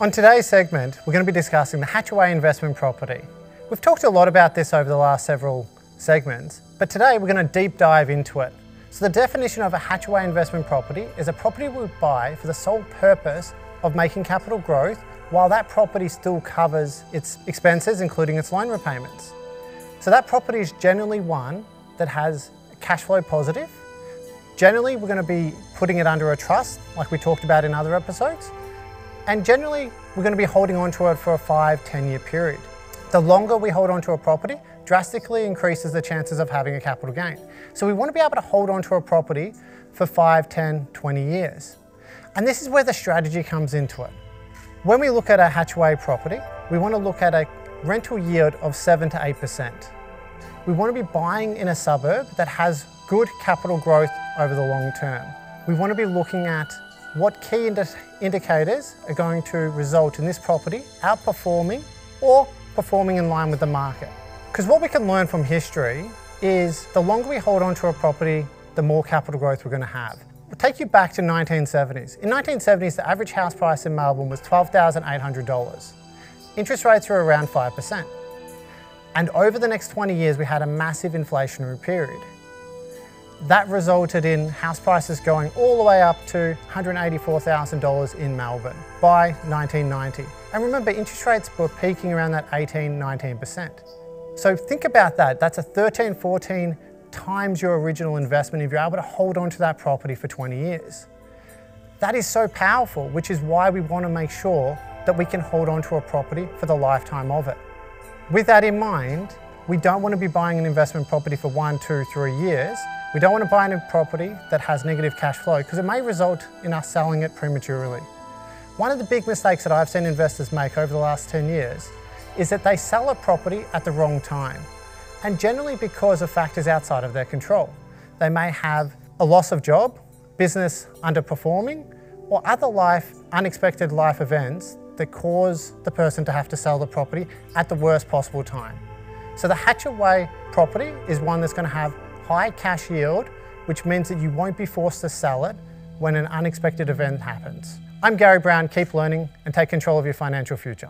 On today's segment, we're going to be discussing the Hatchaway investment property. We've talked a lot about this over the last several segments, but today we're going to deep dive into it. So the definition of a Hatchaway investment property is a property we buy for the sole purpose of making capital growth while that property still covers its expenses, including its loan repayments. So that property is generally one that has cash flow positive. Generally, we're going to be putting it under a trust, like we talked about in other episodes. And generally, we're going to be holding on to it for a 5-10 year period. The longer we hold on to a property, drastically increases the chances of having a capital gain. So we want to be able to hold on to a property for 5, 10, 20 years. And this is where the strategy comes into it. When we look at a Hatchaway property, we want to look at a rental yield of 7 to 8%. We want to be buying in a suburb that has good capital growth over the long term. We want to be looking at what key indicators are going to result in this property outperforming or performing in line with the market. Because what we can learn from history is the longer we hold on to a property, the more capital growth we're going to have. We'll take you back to 1970s. In 1970s, the average house price in Melbourne was $12,800. Interest rates were around 5%. And over the next 20 years, we had a massive inflationary period. That resulted in house prices going all the way up to $184,000 in Melbourne by 1990. And remember, interest rates were peaking around that 18-19%. So think about that. That's a 13, 14 times your original investment if you're able to hold on to that property for 20 years. That is so powerful, which is why we want to make sure that we can hold on to a property for the lifetime of it. With that in mind, we don't want to be buying an investment property for 1, 2, 3 years. We don't want to buy a property that has negative cash flow because it may result in us selling it prematurely. One of the big mistakes that I've seen investors make over the last 10 years is that they sell a property at the wrong time, and generally because of factors outside of their control. They may have a loss of job, business underperforming, or other unexpected life events that cause the person to have to sell the property at the worst possible time. So the Hatchaway property is one that's going to have high cash yield, which means that you won't be forced to sell it when an unexpected event happens. I'm Gary Brown. Keep learning and take control of your financial future.